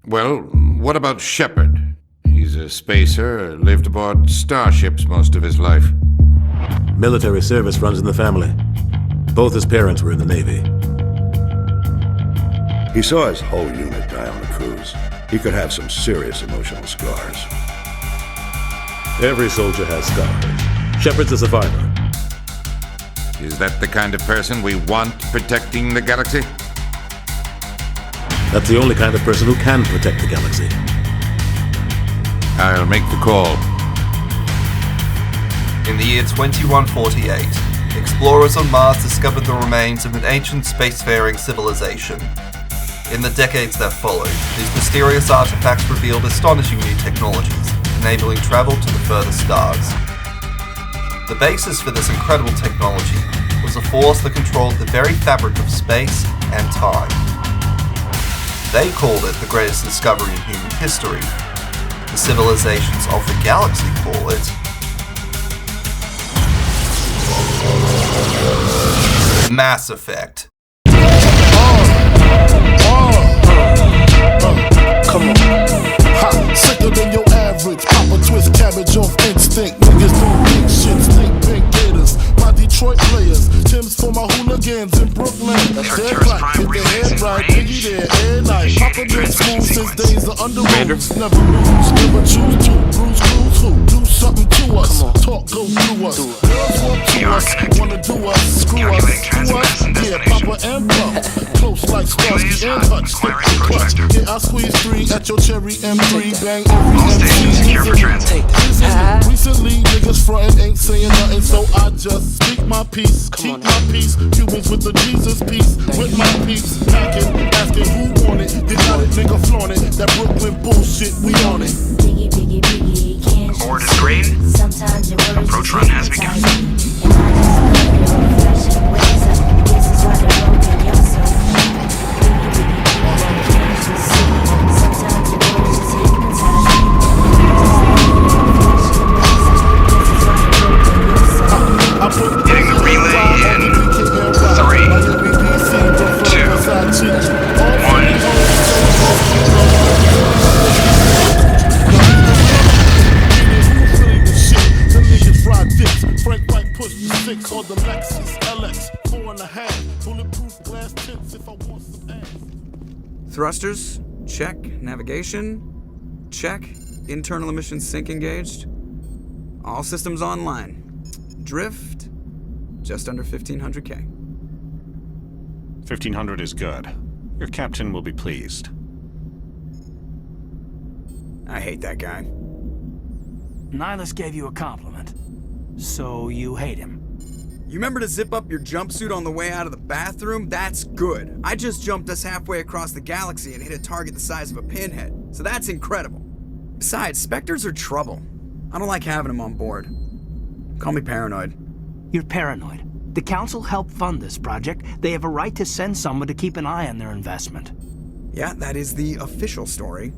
Well, what about Shepard? He's a spacer, lived aboard starships most of his life. Military service runs in the family. Both his parents were in the Navy. He saw his whole unit die on the cruise. He could have some serious emotional scars. Every soldier has scars. Shepard's a survivor. Is that the kind of person we want protecting the galaxy? That's the only kind of person who can protect the galaxy. I'll make the call. In the year 2148, explorers on Mars discovered the remains of an ancient spacefaring civilization. In the decades that followed, these mysterious artifacts revealed astonishing new technologies, enabling travel to the furthest stars. The basis for this incredible technology was a force that controlled the very fabric of space and time. They called it the greatest discovery in human history. The civilizations of the galaxy call it Mass Effect. Come on. Ha, sicker than your average. Pop a twist cabbage off instinct. Niggas don't think shit, stink pink gators. My Detroit players. Tim's for my hooligans in Brooklyn. That's dead right. Get the head right. Biggie there, air night. Papa been smooth since days of under rules. Never lose, never choose to. Bruise, cruise who? Do something to us. Talk, go through us. Girls want to us. Wanna do us. Screw us. Do us. Yeah, Papa and Puff. Close like Starsky and Hutch. Stick the clutch. Yeah, I squeeze 3 at your cherry M3. Bang every MC. Recently, niggas frontin' ain't saying nothing, so I just speak my peace. Keep my peace. Cubans with the Jesus peace. With my peace. Packing, asking who want it. You got it, nigga, flaunt it. That Brooklyn bullshit, we on it. Biggie, biggie, biggie, can't Board is green. Sometimes your words Approach run has begun. Hitting the relay in 3, 2, 1. Frank White pushed the 6 on the Lexus LX 4.5. Bulletproof glass tips if I want some ass. Thrusters, check. Navigation, check. Internal emission sync engaged. All systems online. Drift, just under 1,500K. 1,500 is good. Your captain will be pleased. I hate that guy. Nihilus gave you a compliment. So you hate him. You remember to zip up your jumpsuit on the way out of the bathroom? That's good. I just jumped us halfway across the galaxy and hit a target the size of a pinhead. So that's incredible. Besides, Spectres are trouble. I don't like having them on board. Call me paranoid. You're paranoid. The Council helped fund this project. They have a right to send someone to keep an eye on their investment. Yeah, that is the official story.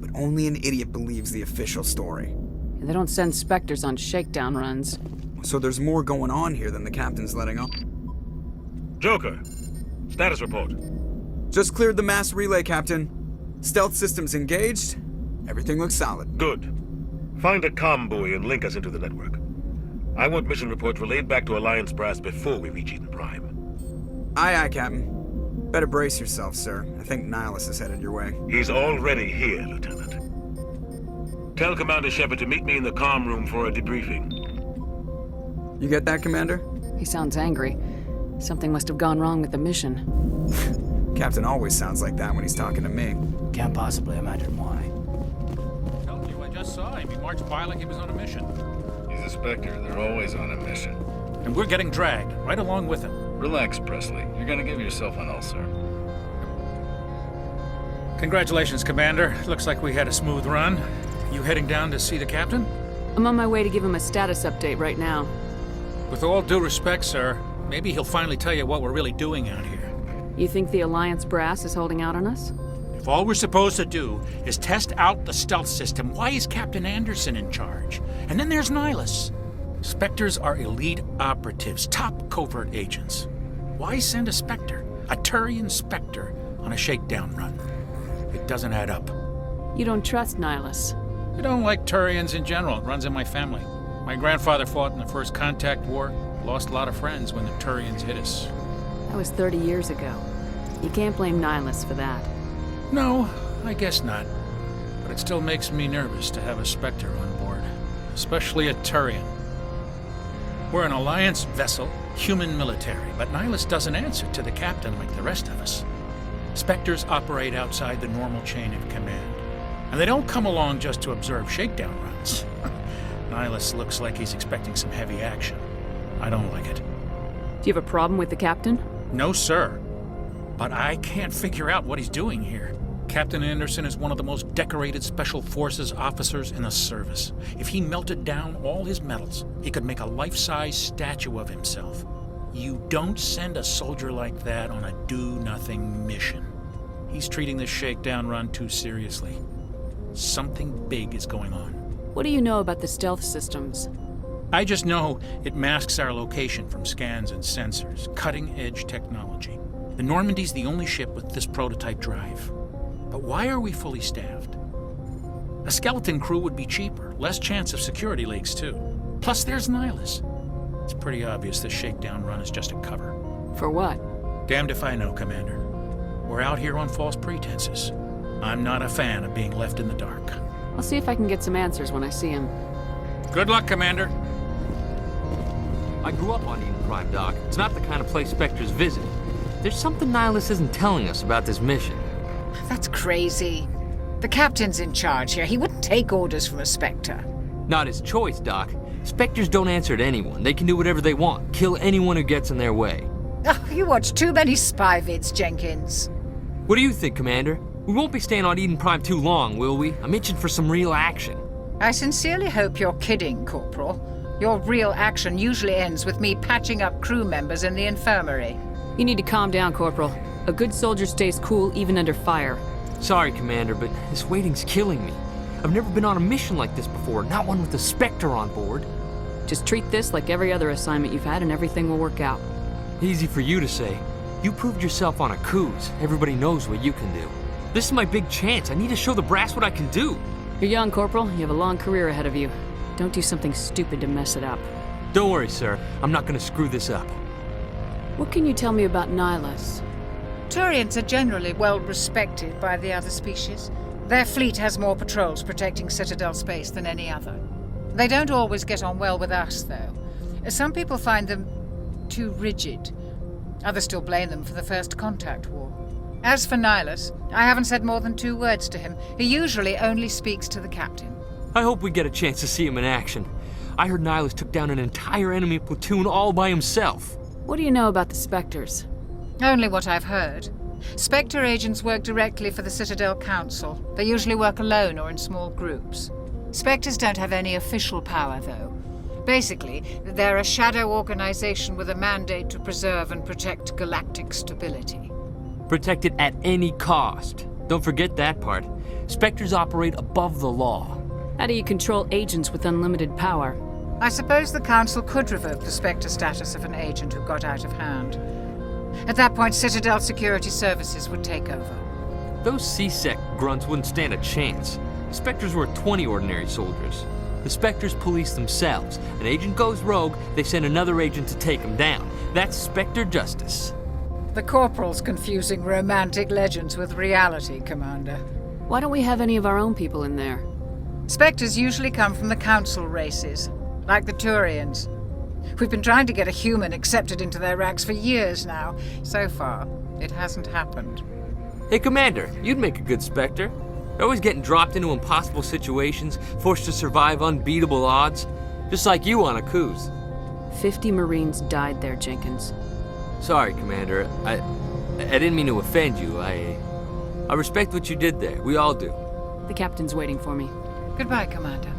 But only an idiot believes the official story. They don't send Spectres on shakedown runs. So there's more going on here than the captain's letting on. Joker, status report. Just cleared the mass relay, Captain. Stealth systems engaged. Everything looks solid. Good. Find a comm buoy and link us into the network. I want mission reports relayed back to Alliance Brass before we reach Eden Prime. Aye, aye, Captain. Better brace yourself, sir. I think Nihilus is headed your way. He's already here, Lieutenant. Tell Commander Shepard to meet me in the comm room for a debriefing. You get that, Commander? He sounds angry. Something must have gone wrong with the mission. Captain always sounds like that when he's talking to me. Can't possibly imagine why. Told you, I just saw him. He marched by like he was on a mission. He's a Spectre. They're always on a mission. And we're getting dragged, right along with him. Relax, Presley. You're gonna give yourself an ulcer. Congratulations, Commander. Looks like we had a smooth run. You heading down to see the captain? I'm on my way to give him a status update right now. With all due respect, sir, maybe he'll finally tell you what we're really doing out here. You think the Alliance brass is holding out on us? If all we're supposed to do is test out the stealth system, why is Captain Anderson in charge? And then there's Nihilus. Spectres are elite operatives, top covert agents. Why send a Spectre, a Turian Spectre, on a shakedown run? It doesn't add up. You don't trust Nihilus. I don't like Turians in general. It runs in my family. My grandfather fought in the First Contact War. Lost a lot of friends when the Turians hit us. That was 30 years ago. You can't blame Nihilus for that. No, I guess not. But it still makes me nervous to have a Spectre on board. Especially a Turian. We're an Alliance vessel, human military, but Nihilus doesn't answer to the captain like the rest of us. Spectres operate outside the normal chain of command. And they don't come along just to observe shakedown runs. Nihilus looks like he's expecting some heavy action. I don't like it. Do you have a problem with the captain? No, sir. But I can't figure out what he's doing here. Captain Anderson is one of the most decorated Special Forces officers in the service. If he melted down all his medals, he could make a life-size statue of himself. You don't send a soldier like that on a do-nothing mission. He's treating this shakedown run too seriously. Something big is going on. What do you know about the stealth systems? I just know it masks our location from scans and sensors. Cutting-edge technology. The Normandy's the only ship with this prototype drive. But why are we fully staffed? A skeleton crew would be cheaper, less chance of security leaks too. Plus there's Nihilus. It's pretty obvious this shakedown run is just a cover. For what? Damned if I know, Commander. We're out here on false pretenses. I'm not a fan of being left in the dark. I'll see if I can get some answers when I see him. Good luck, Commander. I grew up on Eden Prime, Doc. It's not the kind of place Spectres visit. There's something Nihilus isn't telling us about this mission. That's crazy. The captain's in charge here. He wouldn't take orders from a Spectre. Not his choice, Doc. Spectres don't answer to anyone. They can do whatever they want. Kill anyone who gets in their way. Oh, you watch too many spy vids, Jenkins. What do you think, Commander? We won't be staying on Eden Prime too long, will we? I'm itching for some real action. I sincerely hope you're kidding, Corporal. Your real action usually ends with me patching up crew members in the infirmary. You need to calm down, Corporal. A good soldier stays cool even under fire. Sorry, Commander, but this waiting's killing me. I've never been on a mission like this before, not one with a Spectre on board. Just treat this like every other assignment you've had and everything will work out. Easy for you to say. You proved yourself on a cruise. Everybody knows what you can do. This is my big chance. I need to show the brass what I can do. You're young, Corporal. You have a long career ahead of you. Don't do something stupid to mess it up. Don't worry, sir. I'm not going to screw this up. What can you tell me about Nihilus? Turians are generally well respected by the other species. Their fleet has more patrols protecting Citadel space than any other. They don't always get on well with us, though. Some people find them too rigid. Others still blame them for the First Contact War. As for Nihilus, I haven't said more than 2 words to him. He usually only speaks to the captain. I hope we get a chance to see him in action. I heard Nihilus took down an entire enemy platoon all by himself. What do you know about the Spectres? Only what I've heard. Spectre agents work directly for the Citadel Council. They usually work alone or in small groups. Spectres don't have any official power, though. Basically, they're a shadow organization with a mandate to preserve and protect galactic stability. Protect it at any cost. Don't forget that part. Spectres operate above the law. How do you control agents with unlimited power? I suppose the Council could revoke the Spectre status of an agent who got out of hand. At that point, Citadel Security Services would take over. Those C-Sec grunts wouldn't stand a chance. Spectres were 20 ordinary soldiers. The Spectres police themselves. An agent goes rogue, they send another agent to take him down. That's Spectre justice. The Corporal's confusing romantic legends with reality, Commander. Why don't we have any of our own people in there? Spectres usually come from the Council races, like the Turians. We've been trying to get a human accepted into their ranks for years now. So far, it hasn't happened. Hey, Commander, you'd make a good Spectre. You're always getting dropped into impossible situations, forced to survive unbeatable odds. Just like you on a cruise. 50 Marines died there, Jenkins. Sorry, Commander. I didn't mean to offend you. I respect what you did there. We all do. The captain's waiting for me. Goodbye, Commander.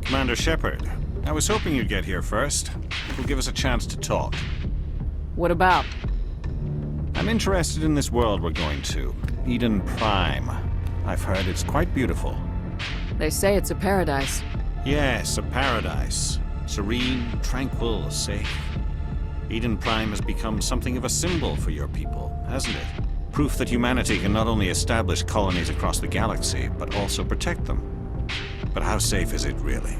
Commander Shepard, I was hoping you'd get here first. It will give us a chance to talk. What about? I'm interested in this world we're going to, Eden Prime. I've heard it's quite beautiful. They say it's a paradise. Yes, a paradise. Serene, tranquil, safe. Eden Prime has become something of a symbol for your people, hasn't it? Proof that humanity can not only establish colonies across the galaxy, but also protect them. But how safe is it, really?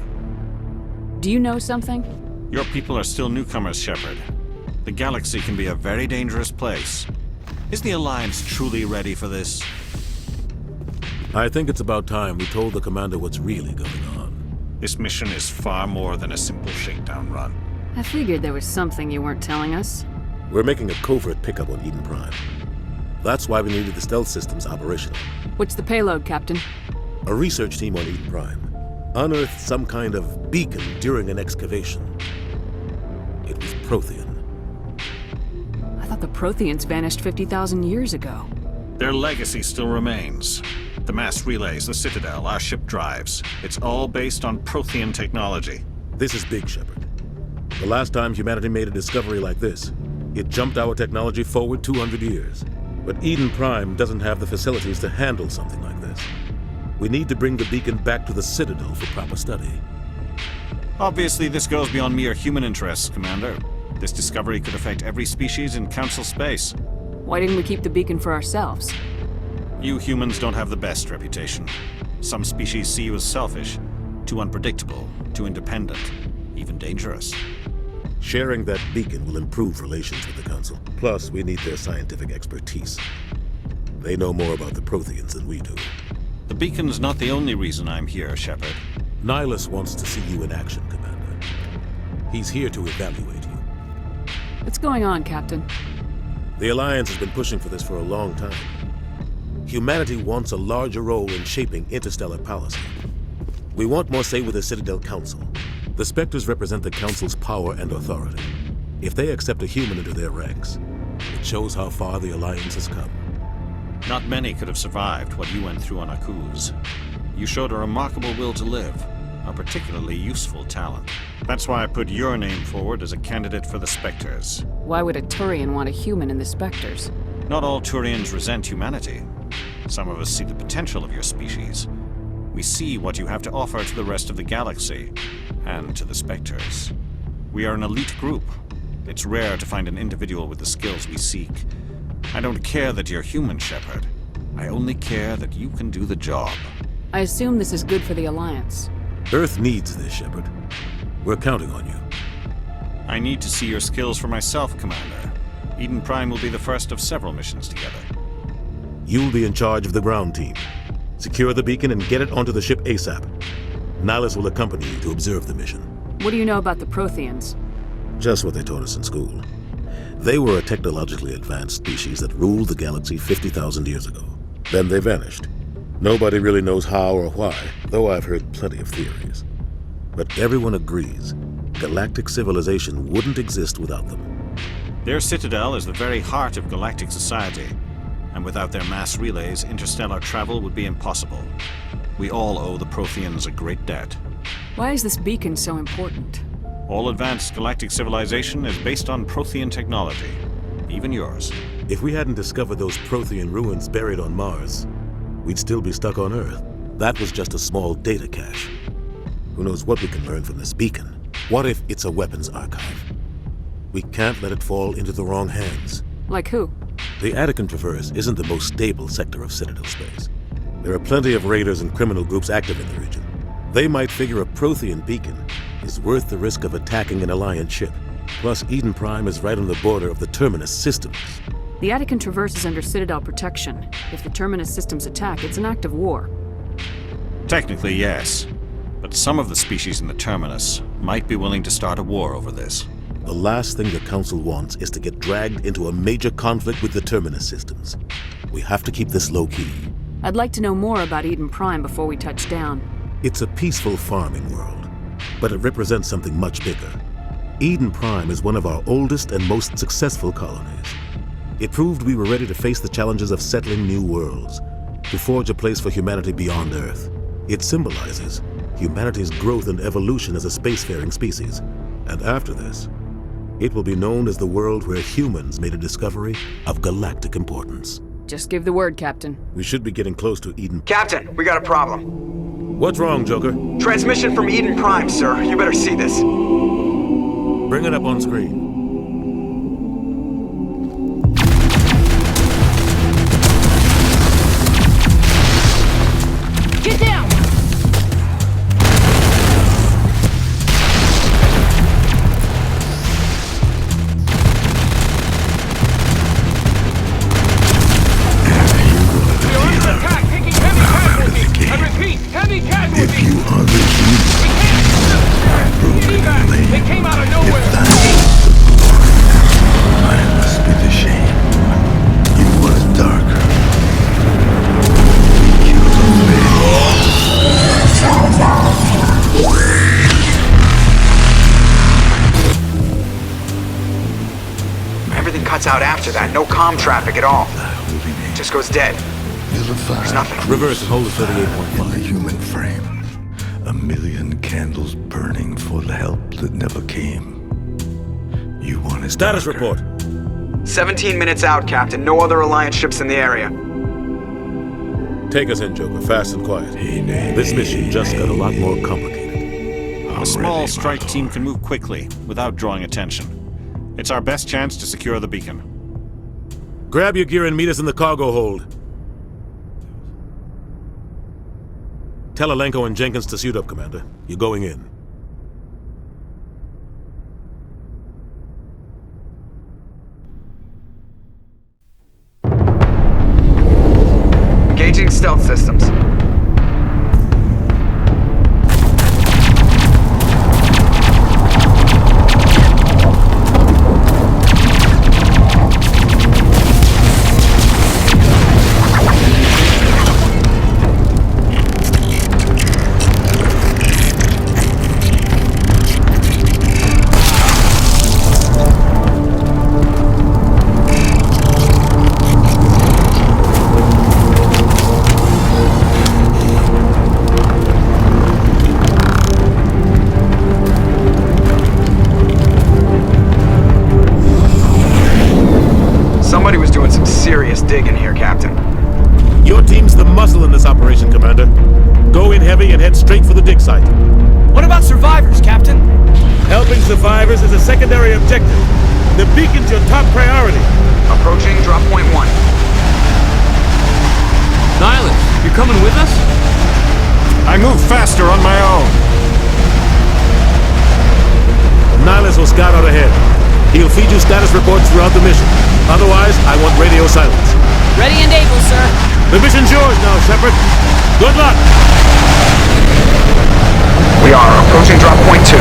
Do you know something? Your people are still newcomers, Shepard. The galaxy can be a very dangerous place. Is the Alliance truly ready for this? I think it's about time we told the Commander what's really going on. This mission is far more than a simple shakedown run. I figured there was something you weren't telling us. We're making a covert pickup on Eden Prime. That's why we needed the stealth systems operational. What's the payload, Captain? A research team on Eden Prime unearthed some kind of beacon during an excavation. It was Prothean. I thought the Protheans vanished 50,000 years ago. Their legacy still remains. The mass relays, the Citadel, our ship drives. It's all based on Prothean technology. This is big, Shepard. The last time humanity made a discovery like this, it jumped our technology forward 200 years. But Eden Prime doesn't have the facilities to handle something like this. We need to bring the beacon back to the Citadel for proper study. Obviously, this goes beyond mere human interests, Commander. This discovery could affect every species in Council space. Why didn't we keep the beacon for ourselves? You humans don't have the best reputation. Some species see you as selfish, too unpredictable, too independent, even dangerous. Sharing that beacon will improve relations with the Council. Plus, we need their scientific expertise. They know more about the Protheans than we do. The beacon's not the only reason I'm here, Shepard. Nihilus wants to see you in action, Commander. He's here to evaluate you. What's going on, Captain? The Alliance has been pushing for this for a long time. Humanity wants a larger role in shaping interstellar policy. We want more say with the Citadel Council. The Spectres represent the Council's power and authority. If they accept a human into their ranks, it shows how far the Alliance has come. Not many could have survived what you went through on Akuz. You showed a remarkable will to live, a particularly useful talent. That's why I put your name forward as a candidate for the Spectres. Why would a Turian want a human in the Spectres? Not all Turians resent humanity. Some of us see the potential of your species. We see what you have to offer to the rest of the galaxy, and to the Spectres. We are an elite group. It's rare to find an individual with the skills we seek. I don't care that you're human, Shepard. I only care that you can do the job. I assume this is good for the Alliance. Earth needs this, Shepard. We're counting on you. I need to see your skills for myself, Commander. Eden Prime will be the first of several missions together. You'll be in charge of the ground team. Secure the beacon and get it onto the ship ASAP. Nihilus will accompany you to observe the mission. What do you know about the Protheans? Just what they taught us in school. They were a technologically advanced species that ruled the galaxy 50,000 years ago. Then they vanished. Nobody really knows how or why, though I've heard plenty of theories. But everyone agrees, galactic civilization wouldn't exist without them. Their citadel is the very heart of galactic society, and without their mass relays, interstellar travel would be impossible. We all owe the Protheans a great debt. Why is this beacon so important? All advanced galactic civilization is based on Prothean technology, even yours. If we hadn't discovered those Prothean ruins buried on Mars, we'd still be stuck on Earth. That was just a small data cache. Who knows what we can learn from this beacon? What if it's a weapons archive? We can't let it fall into the wrong hands. Like who? The Attican Traverse isn't the most stable sector of Citadel space. There are plenty of raiders and criminal groups active in the region. They might figure a Prothean beacon is worth the risk of attacking an Alliance ship. Plus, Eden Prime is right on the border of the Terminus systems. The Attican Traverse is under Citadel protection. If the Terminus systems attack, it's an act of war. Technically, yes. But some of the species in the Terminus might be willing to start a war over this. The last thing the Council wants is to get dragged into a major conflict with the Terminus systems. We have to keep this low-key. I'd like to know more about Eden Prime before we touch down. It's a peaceful farming world, but it represents something much bigger. Eden Prime is one of our oldest and most successful colonies. It proved we were ready to face the challenges of settling new worlds, to forge a place for humanity beyond Earth. It symbolizes humanity's growth and evolution as a spacefaring species. And after this, it will be known as the world where humans made a discovery of galactic importance. Just give the word, Captain. We should be getting close to Eden. Captain, we got a problem. What's wrong, Joker? Transmission from Eden Prime, sir. You better see this. Bring it up on screen. everything cuts out after that. No comm traffic at all. Just goes dead. There's nothing. Reverse and hold at 38.5. The human frame. 1,000,000 candles burning for the help that never came. You want it Status darker. report. 17 minutes out, Captain. No other Alliance ships in the area. Take us in, Joker, fast and quiet. This mission just got a lot more complicated. A small strike team can move quickly, without drawing attention. It's our best chance to secure the beacon. Grab your gear and meet us in the cargo hold. Tell Alenko and Jenkins to suit up, Commander. You're going in. Engaging stealth systems. Somebody was doing some serious digging here, Captain. Your team's the muscle in this operation, Commander. Go in heavy and head straight for the dig site. What about survivors, Captain? Helping survivors is a secondary objective. The beacon's your top priority. Approaching drop point 1. Nihilus, you're coming with us? I move faster on my own. Nihilus will scout out ahead. He'll feed you status reports throughout the mission. Otherwise, I want radio silence. Ready and able, sir. The mission's yours now, Shepard. Good luck! We are approaching drop point 2.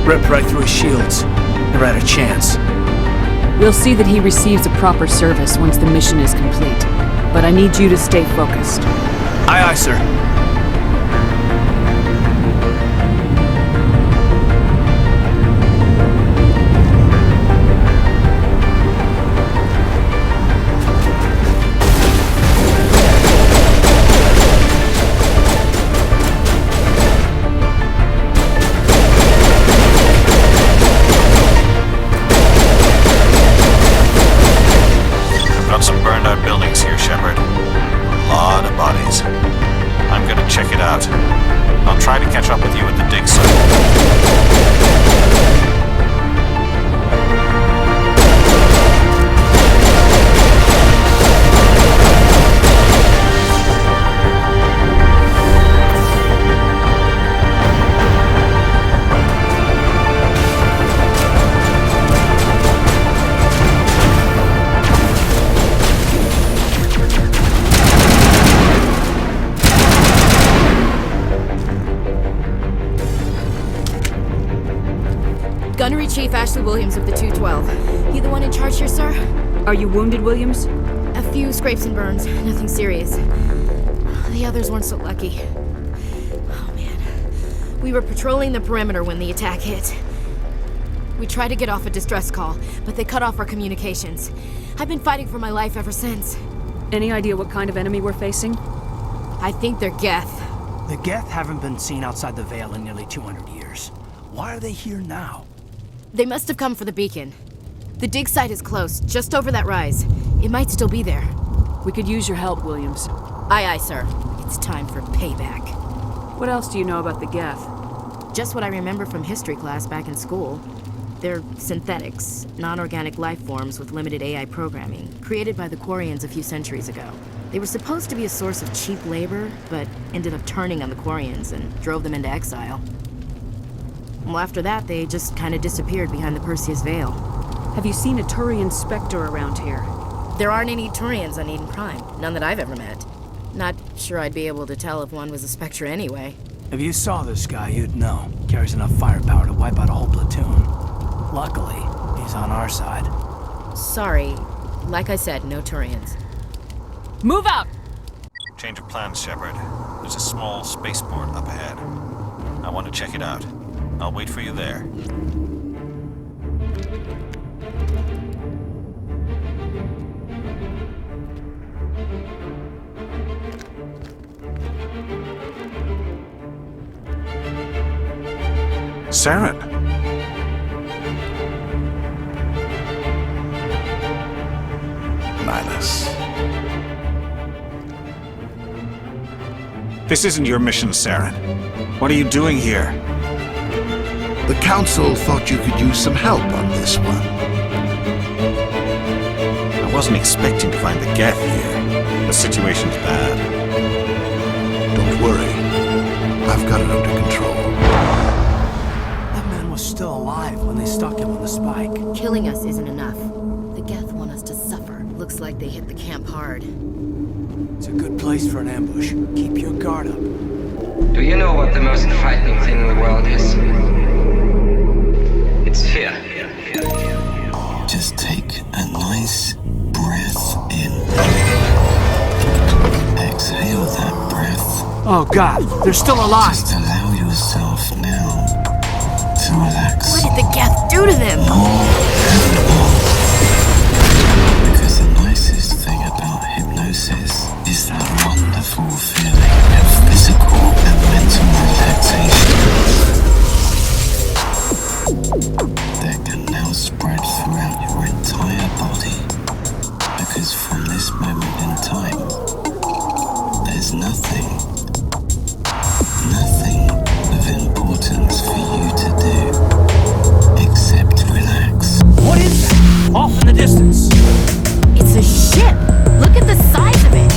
Ripped right through his shields. Never had a chance. We'll see that he receives a proper service once the mission is complete. But I need you to stay focused. Aye, aye, sir. Got some burned out buildings here, Shepard. A lot of bodies. I'm gonna check it out. I'll try to catch up with you at the dig site. Gunnery Chief Ashley Williams of the 212. You the one in charge here, sir? Are you wounded, Williams? A few scrapes and burns, nothing serious. The others weren't so lucky. Oh man. We were patrolling the perimeter when the attack hit. We tried to get off a distress call, but they cut off our communications. I've been fighting for my life ever since. Any idea what kind of enemy we're facing? I think they're Geth. The Geth haven't been seen outside the Veil in nearly 200 years. Why are they here now? They must have come for the beacon. The dig site is close, just over that rise. It might still be there. We could use your help, Williams. Aye, aye, sir. It's time for payback. What else do you know about the Geth? Just what I remember from history class back in school. They're synthetics, non-organic life forms with limited AI programming, created by the Quarians a few centuries ago. They were supposed to be a source of cheap labor, but ended up turning on the Quarians and drove them into exile. Well, after that, they just kind of disappeared behind the Perseus Veil. Have you seen a Turian Spectre around here? There aren't any Turians on Eden Prime. None that I've ever met. Not sure I'd be able to tell if one was a Spectre anyway. If you saw this guy, you'd know. Carries enough firepower to wipe out a whole platoon. Luckily, he's on our side. Sorry. Like I said, no Turians. Move out! Change of plans, Shepard. There's a small spaceport up ahead. I want to check it out. I'll wait for you there. Saren! Nihilus. This isn't your mission, Saren. What are you doing here? The Council thought you could use some help on this one. I wasn't expecting to find the Geth here. The situation's bad. Don't worry. I've got it under control. That man was still alive when they stuck him on the spike. Killing us isn't enough. The Geth want us to suffer. Looks like they hit the camp hard. It's a good place for an ambush. Keep your guard up. Do you know what the most frightening thing in the world is? It's fear. Just take a nice breath in. Exhale that breath. Oh God, they're still alive! Just allow yourself now to relax. What did the Geth do to them? Because the nicest thing about hypnosis is that wonderful feeling of physical and mental relaxation that can now spread throughout your entire body. Because from this moment in time, there's nothing of importance for you to do except relax. What is that? Off in the distance. It's a ship! Look at the size of it!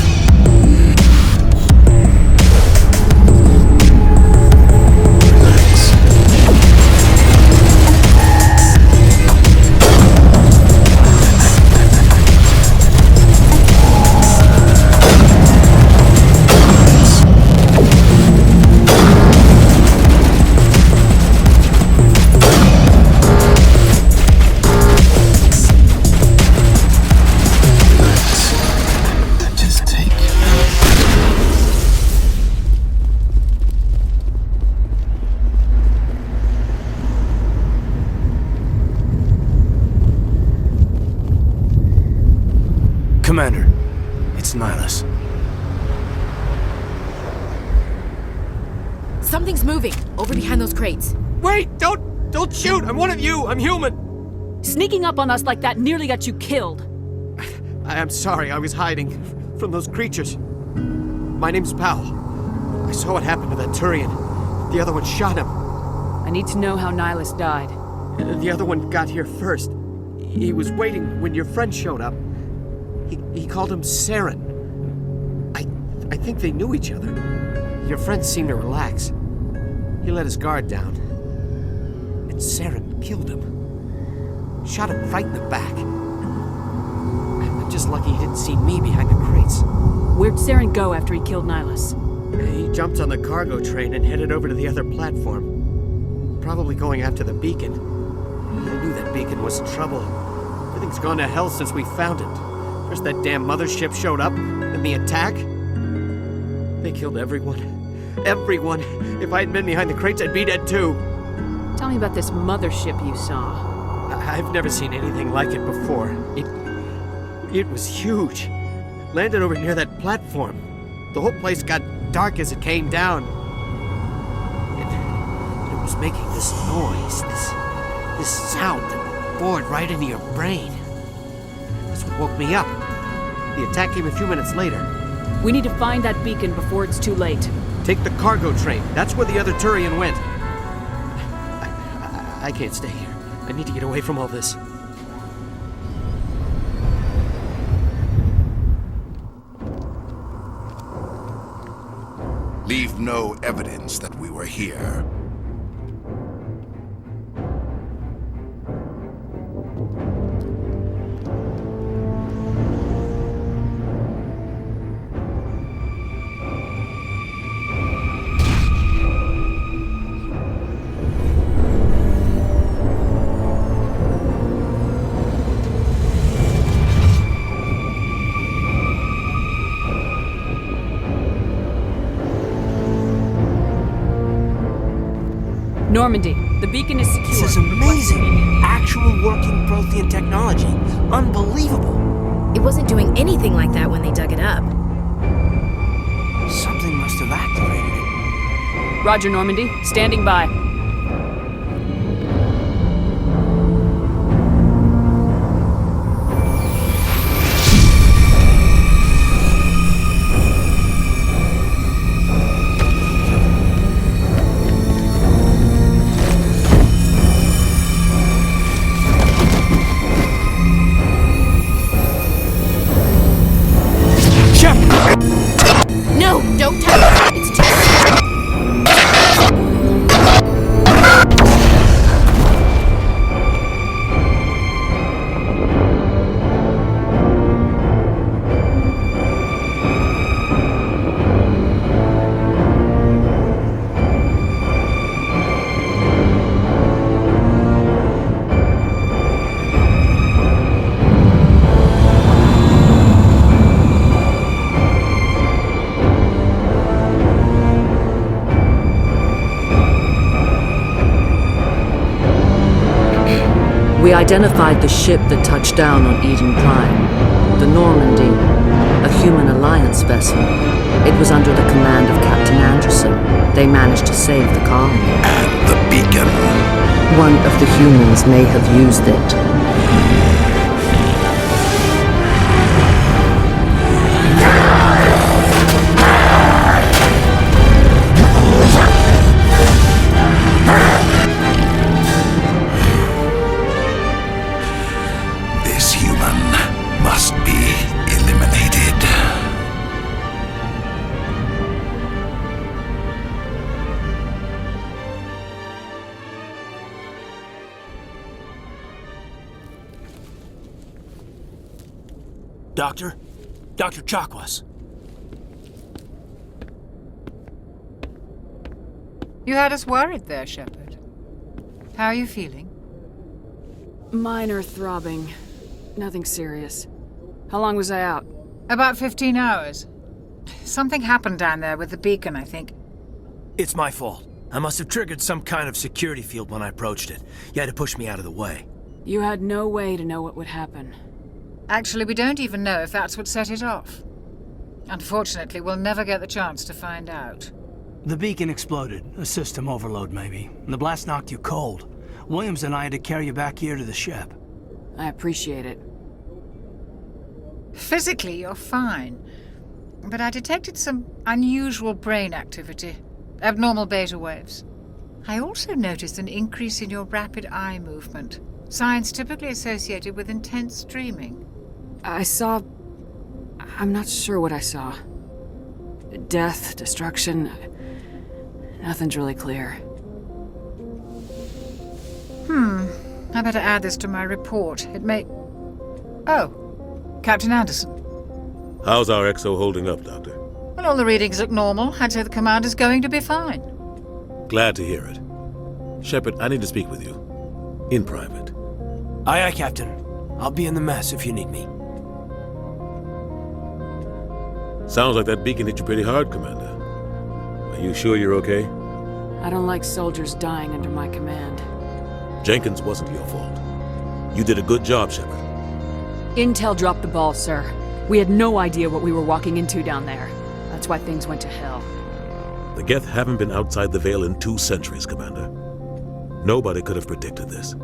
Commander, it's Nihilus. Something's moving, over behind those crates. Wait! Don't shoot! I'm one of you! I'm human! Sneaking up on us like that nearly got you killed. I'm sorry, I was hiding from those creatures. My name's Powell. I saw what happened to that Turian. The other one shot him. I need to know how Nihilus died. The other one got here first. He was waiting when your friend showed up. He called him Saren. I think they knew each other. Your friend seemed to relax. He let his guard down. And Saren killed him. Shot him right in the back. I'm just lucky he didn't see me behind the crates. Where'd Saren go after he killed Nihilus? He jumped on the cargo train and headed over to the other platform. Probably going after the beacon. I knew that beacon was in trouble. Everything's gone to hell since we found it. First that damn mothership showed up, then the attack. They killed everyone. Everyone! If I had been behind the crates, I'd be dead too. Tell me about this mothership you saw. I've never seen anything like it before. It was huge. Landed over near that platform. The whole place got dark as it came down. It was making this noise, this sound that bored right into your brain. That's what woke me up. The attack came a few minutes later. We need to find that beacon before it's too late. Take the cargo train. That's where the other Turian went. I can't stay here. I need to get away from all this. Leave no evidence that we were here. Normandy, the beacon is secure. This is amazing! Actual working Prothean technology. Unbelievable! It wasn't doing anything like that when they dug it up. Something must have activated it. Roger, Normandy. Standing by. No, don't touch it. It's too... We identified the ship that touched down on Eden Prime, the Normandy, a human alliance vessel. It was under the command of Captain Anderson. They managed to save the colony. And the beacon. One of the humans may have used it. This human must be eliminated. Doctor? Dr. Chakwas. You had us worried there, Shepard. How are you feeling? Minor throbbing. Nothing serious. How long was I out? About 15 hours. Something happened down there with the beacon, I think. It's my fault. I must have triggered some kind of security field when I approached it. You had to push me out of the way. You had no way to know what would happen. Actually, we don't even know if that's what set it off. Unfortunately, we'll never get the chance to find out. The beacon exploded. A system overload, maybe. The blast knocked you cold. Williams and I had to carry you back here to the ship. I appreciate it. Physically, you're fine. But I detected some unusual brain activity. Abnormal beta waves. I also noticed an increase in your rapid eye movement. Signs typically associated with intense dreaming. I saw... I'm not sure what I saw. Death, destruction... Nothing's really clear. I better add this to my report. It may... Oh, Captain Anderson. How's our XO holding up, Doctor? Well, all the readings look normal. I'd say the commander's going to be fine. Glad to hear it. Shepard, I need to speak with you. In private. Aye, aye, Captain. I'll be in the mess if you need me. Sounds like that beacon hit you pretty hard, Commander. Are you sure you're okay? I don't like soldiers dying under my command. Jenkins wasn't your fault. You did a good job, Shepard. Intel dropped the ball, sir. We had no idea what we were walking into down there. That's why things went to hell. The Geth haven't been outside the Veil in 2 centuries, Commander. Nobody could have predicted this.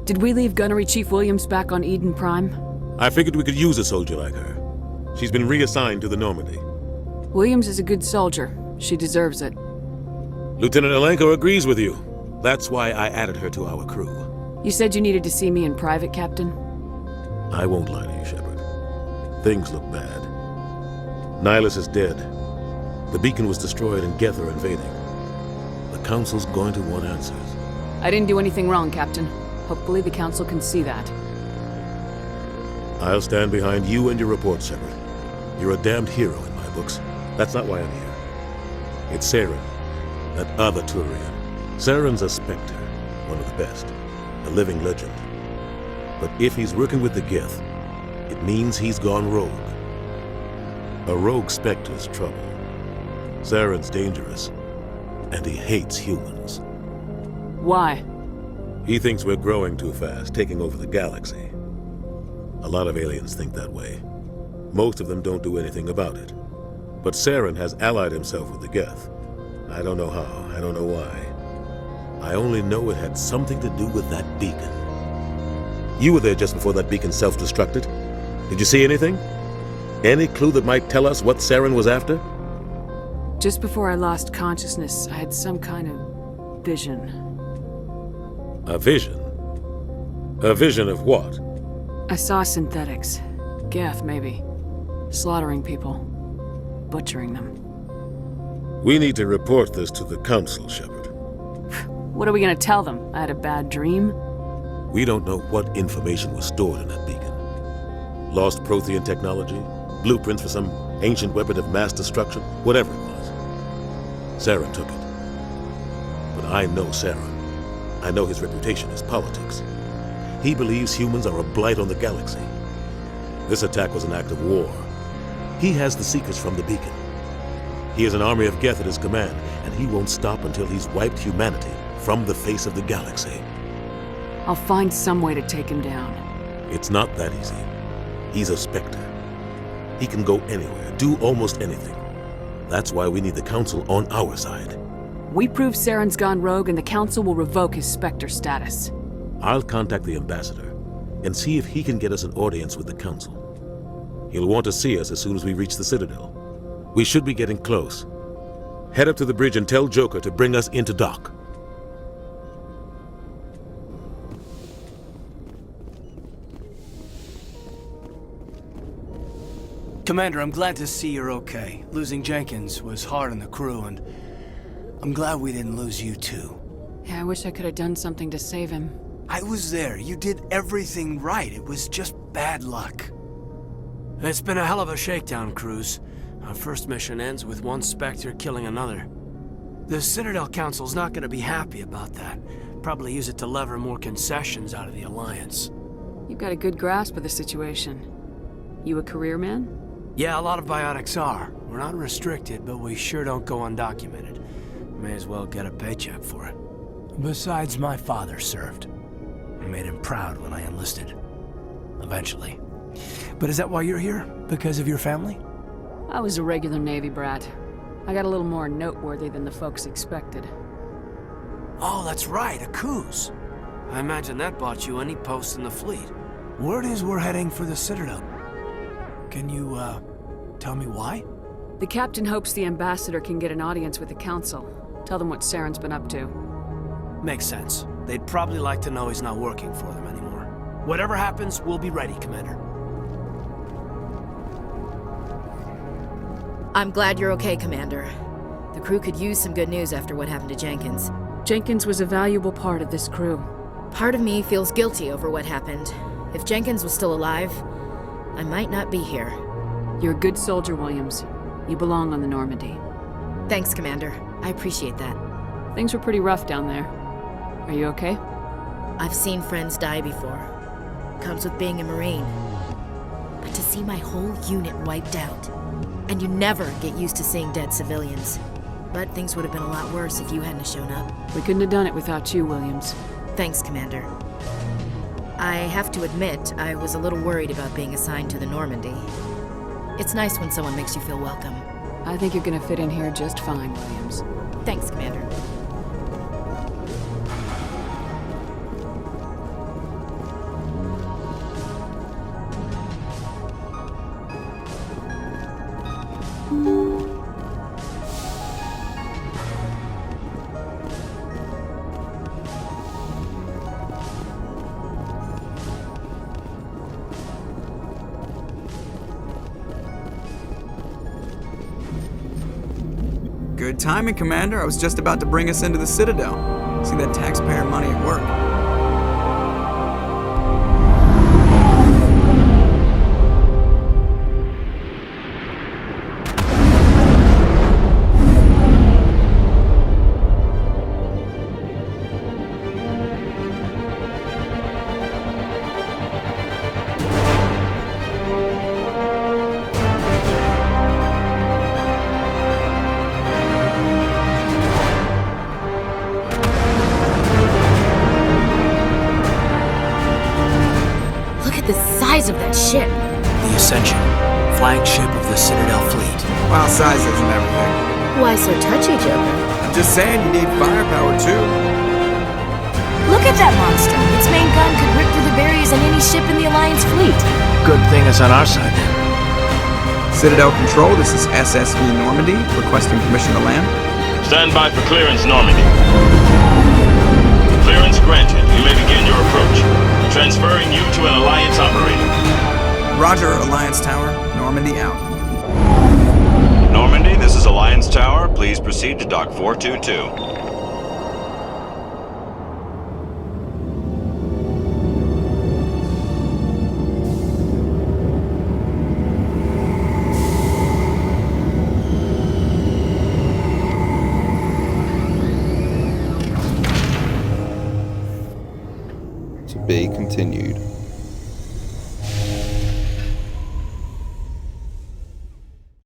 Did we leave Gunnery Chief Williams back on Eden Prime? I figured we could use a soldier like her. She's been reassigned to the Normandy. Williams is a good soldier. She deserves it. Lieutenant Alenko agrees with you. That's why I added her to our crew. You said you needed to see me in private, Captain? I won't lie to you, Shepard. Things look bad. Nihilus is dead. The beacon was destroyed and Geth are invading. The Council's going to want answers. I didn't do anything wrong, Captain. Hopefully the Council can see that. I'll stand behind you and your report, Shepard. You're a damned hero in my books. That's not why I'm here. It's Saren, that other Turian. Saren's a Spectre, one of the best, a living legend. But if he's working with the Geth, it means he's gone rogue. A rogue Spectre's trouble. Saren's dangerous, and he hates humans. Why? He thinks we're growing too fast, taking over the galaxy. A lot of aliens think that way. Most of them don't do anything about it. But Saren has allied himself with the Geth. I don't know how, I don't know why. I only know it had something to do with that beacon. You were there just before that beacon self-destructed. Did you see anything? Any clue that might tell us what Saren was after? Just before I lost consciousness, I had some kind of vision. A vision? A vision of what? I saw synthetics. Geth, maybe. Slaughtering people. Butchering them. We need to report this to the Council, Shepard. What are we gonna tell them? I had a bad dream? We don't know what information was stored in that beacon. Lost Prothean technology? Blueprints for some ancient weapon of mass destruction? Whatever it was. Saren took it. But I know Saren. I know his reputation is politics. He believes humans are a blight on the galaxy. This attack was an act of war. He has the secrets from the beacon. He has an army of Geth at his command, and he won't stop until he's wiped humanity from the face of the galaxy. I'll find some way to take him down. It's not that easy. He's a Spectre. He can go anywhere, do almost anything. That's why we need the Council on our side. We prove Saren's gone rogue and the Council will revoke his Spectre status. I'll contact the Ambassador and see if he can get us an audience with the Council. He'll want to see us as soon as we reach the Citadel. We should be getting close. Head up to the bridge and tell Joker to bring us into dock. Commander, I'm glad to see you're okay. Losing Jenkins was hard on the crew, and I'm glad we didn't lose you too. Yeah, I wish I could have done something to save him. I was there. You did everything right. It was just bad luck. It's been a hell of a shakedown, Cruz. Our first mission ends with one Spectre killing another. The Citadel Council's not gonna be happy about that. Probably use it to lever more concessions out of the Alliance. You've got a good grasp of the situation. You a career man? Yeah, a lot of biotics are. We're not restricted, but we sure don't go undocumented. May as well get a paycheck for it. Besides, my father served. I made him proud when I enlisted. Eventually. But is that why you're here? Because of your family? I was a regular Navy brat. I got a little more noteworthy than the folks expected. Oh, that's right, a Coos. I imagine that bought you any post in the fleet. Word is we're heading for the Citadel. Can you, tell me why? The captain hopes the ambassador can get an audience with the council. Tell them what Saren's been up to. Makes sense. They'd probably like to know he's not working for them anymore. Whatever happens, we'll be ready, Commander. I'm glad you're okay, Commander. The crew could use some good news after what happened to Jenkins. Jenkins was a valuable part of this crew. Part of me feels guilty over what happened. If Jenkins was still alive, I might not be here. You're a good soldier, Williams. You belong on the Normandy. Thanks, Commander. I appreciate that. Things were pretty rough down there. Are you okay? I've seen friends die before. Comes with being a Marine. But to see my whole unit wiped out, and you never get used to seeing dead civilians. But things would have been a lot worse if you hadn't shown up. We couldn't have done it without you, Williams. Thanks, Commander. I have to admit, I was a little worried about being assigned to the Normandy. It's nice when someone makes you feel welcome. I think you're gonna fit in here just fine, Williams. Thanks, Commander. Good timing, Commander. I was just about to bring us into the Citadel. See that taxpayer money at work. The size of that ship. The Ascension, flagship of the Citadel fleet. Wow, size isn't everything. Why so touchy, Joker? I'm just saying you need firepower too. Look at that monster. Its main gun could rip through the barriers on any ship in the Alliance fleet. Good thing it's on our side then. Citadel Control, this is SSV Normandy, requesting permission to land. Stand by for clearance, Normandy. Clearance granted. You may begin your approach. Transferring you to an Alliance operator. Roger, Alliance Tower. Normandy out. Normandy, this is Alliance Tower. Please proceed to Dock 422. To be continued.